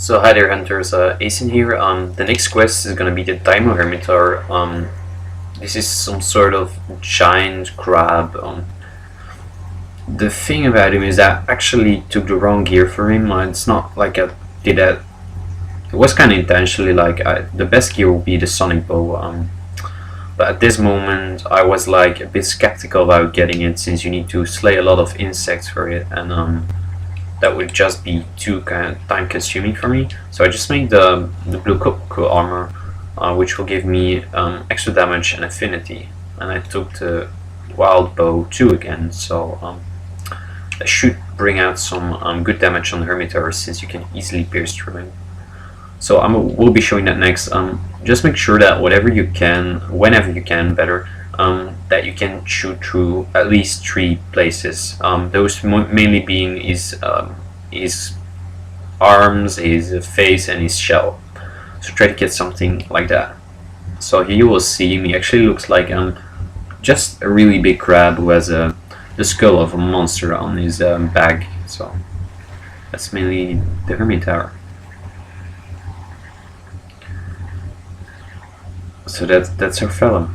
So hi there hunters, Ace in here. The next quest is gonna be the Daimyo Hermitour. This is some sort of giant crab. The thing about him is that I actually took the wrong gear for him. It's not like I did that. It was kind of intentionally like the best gear would be the sonic bow. But at this moment I was like a bit skeptical about getting it since you need to slay a lot of insects for it, and that would just be too kind of time consuming for me. So I just made the blue cocoa armor, which will give me extra damage and affinity. And I took the wild bow 2 again, so that should bring out some good damage on the Hermitour since you can easily pierce through him. So we'll be showing that next. Just make sure that whenever you can, better, that you can shoot through at least 3 places. Those mainly being his arms, his face, and his shell. So try to get something like that. So here you will see him. He actually looks like just a really big crab who has the skull of a monster on his back. So that's mainly the Hermitour. So that's our fella.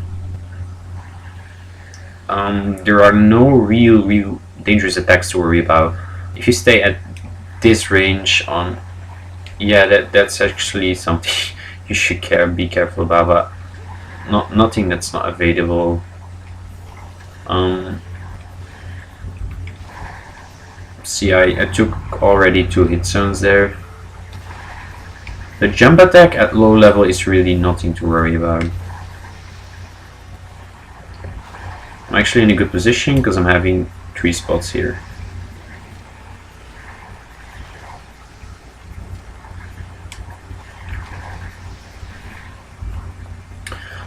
There are no real dangerous attacks to worry about. If you stay at this range, yeah, that's actually something you should be careful about, but nothing that's not evadable. See, I took already 2 hit zones there. The jump attack at low level is really nothing to worry about. I'm actually in a good position because I'm having 3 spots here.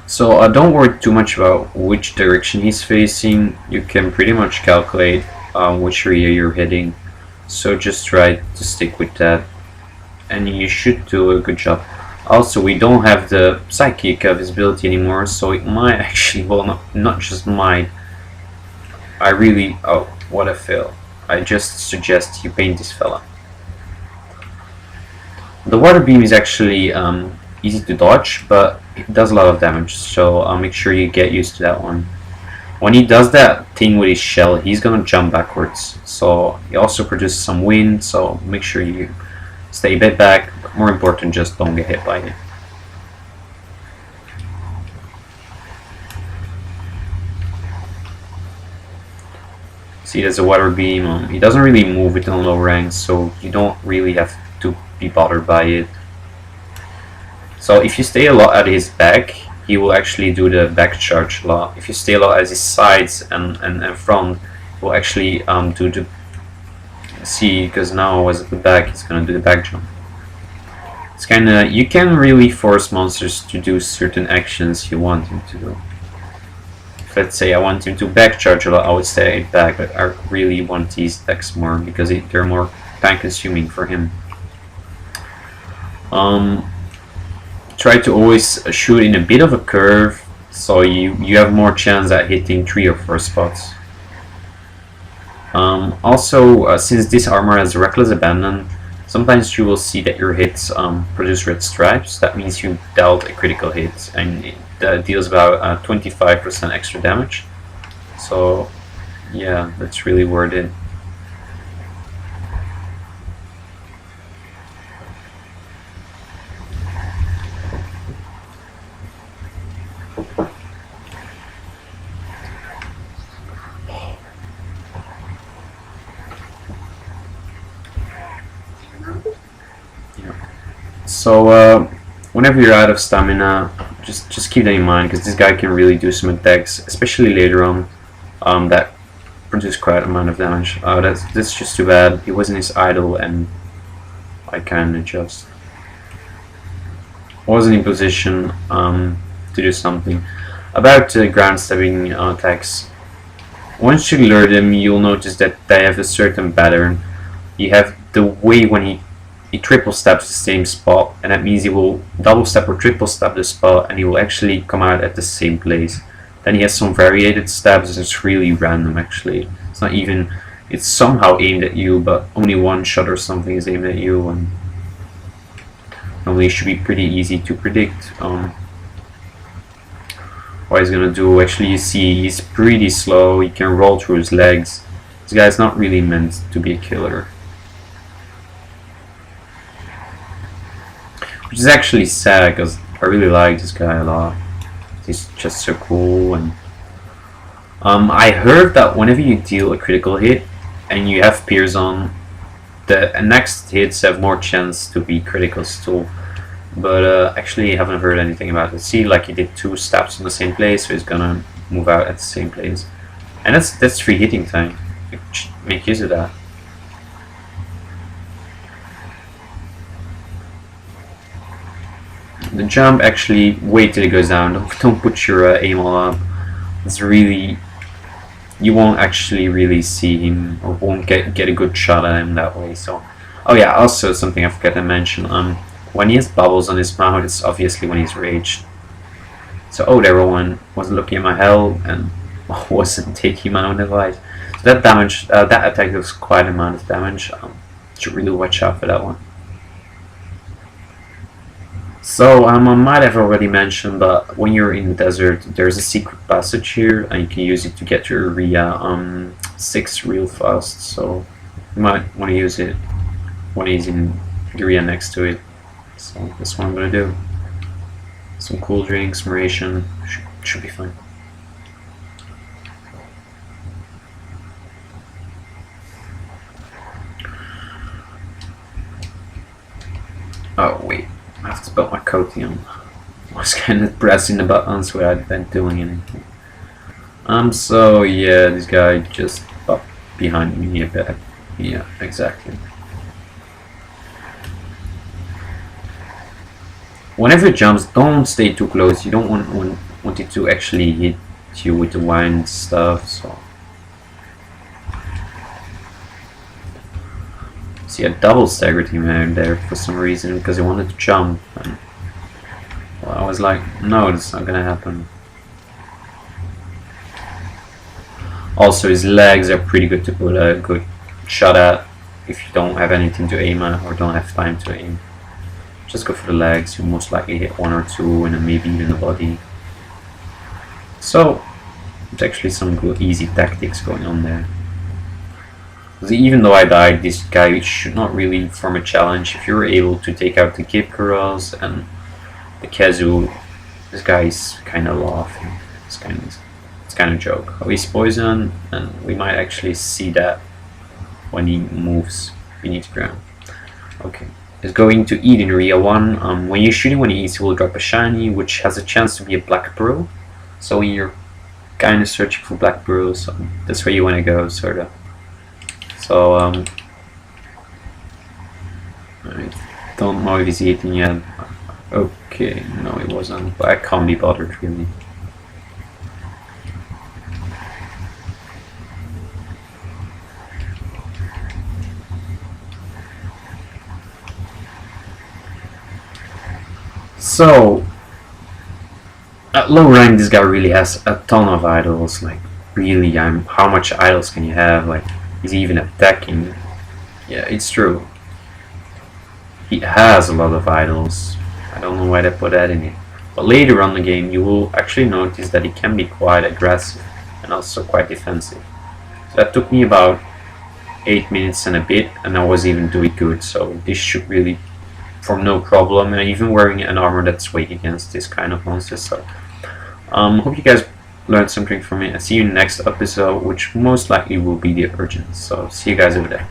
So don't worry too much about which direction he's facing. You can pretty much calculate which area you're hitting. So just try to stick with that, and you should do a good job. Also, we don't have the psychic visibility anymore, so it might actually, well, not just might. Oh, what a fail. I just suggest you paint this fella. The water beam is actually easy to dodge, but it does a lot of damage, so make sure you get used to that one. When he does that thing with his shell, he's gonna jump backwards, so he also produces some wind, so make sure you stay a bit back, but more important, just don't get hit by it. See, there's a water beam. He doesn't really move within low ranks, so you don't really have to be bothered by it. So if you stay a lot at his back, he will actually do the back charge a lot. If you stay a lot at his sides and front, he will actually do the... See, because now as at the back, he's gonna do the back jump. It's kinda... You can really force monsters to do certain actions you want him to do. If, let's say I want him to back charge a lot, I would stay back, but I really want these attacks more because they're more time consuming for him. Try to always shoot in a bit of a curve, so you have more chance at hitting 3 or 4 spots. Also, since this armor has reckless abandon, sometimes you will see that your hits produce red stripes. That means you dealt a critical hit, and it deals about 25% extra damage. So yeah, that's really worth it. So whenever you're out of stamina, just keep that in mind, because this guy can really do some attacks, especially later on, that produce quite a amount of damage. That's just too bad. He wasn't his idol, and I kinda just wasn't in position to do something. About ground stabbing attacks, once you learn them, you'll notice that they have a certain pattern. You have the way when he triple stabs the same spot, and that means he will double stab or triple stab the spot, and he will actually come out at the same place. Then he has some variated stabs, and it's really random actually. It's not even, it's somehow aimed at you, but only one shot or something is aimed at you, and Normally it should be pretty easy to predict what he's gonna do. Actually, you see he's pretty slow. He can roll through his legs. This guy's not really meant to be a killer, which is actually sad because I really like this guy a lot. He's just so cool. And I heard that whenever you deal a critical hit and you have Pierce on, the next hits have more chance to be criticals too. But actually I haven't heard anything about it. See, like he did 2 stabs in the same place, so he's gonna move out at the same place. And that's free hitting time. Make use of that. The jump, actually wait till it goes down. Don't put your aim all up. It's really, you won't actually really see him, or won't get a good shot at him that way. So, oh yeah, also something I forgot to mention. When he has bubbles on his mouth, it's obviously when he's raged. So, oh, there one wasn't looking at my health and wasn't taking my own advice. So that damage, that attack does quite an amount of damage. Should really watch out for that one. So, I might have already mentioned, but when you're in the desert, there's a secret passage here, and you can use it to get your area 6 real fast. So, you might want to use it when he's in the area next to it. So, that's what I'm gonna do. Some cool drinks, some ration, should be fine. Oh, wait. I have to put my coating on. I was kind of pressing the buttons without then doing anything. So yeah, this guy just popped behind me a bit. Yeah, exactly. Whenever it jumps, don't stay too close. You don't want it to actually hit you with the wine stuff. So see, I double staggered him out there for some reason because he wanted to jump. And, well, I was like, no, that's not gonna happen. Also, his legs are pretty good to put a good shot at if you don't have anything to aim at or don't have time to aim. Just go for the legs. You most likely hit 1 or 2, and then maybe even the body. So, there's actually some good, easy tactics going on there. Even though I died, this guy should not really form a challenge. If you're able to take out the Gipkaras and the Kazu, this guy is kind of laughing. It's kind of a joke. Oh, he's poison, and we might actually see that when he moves beneath the ground. Okay. Is going to eat in Area 1. When you're shooting, when he eats, he will drop a shiny, which has a chance to be a black pearl. So you're kind of searching for black pearls. So that's where you want to go, sort of. So I don't know if he's eating yet. Okay, no, he wasn't. But I can't be bothered really. So, at low rank, this guy really has a ton of idols. Like, really, how much idols can you have? Like, he's even attacking. Yeah, it's true. He has a lot of idols. I don't know why they put that in it. But later on in the game, you will actually notice that he can be quite aggressive and also quite defensive. So that took me about 8 minutes and a bit, and I was even doing good. So this should really form no problem, and even wearing an armor that's weak against this kind of monsters. So hope you guys learned something from it. I'll see you in the next episode, which most likely will be the Urgent. So see you guys over there.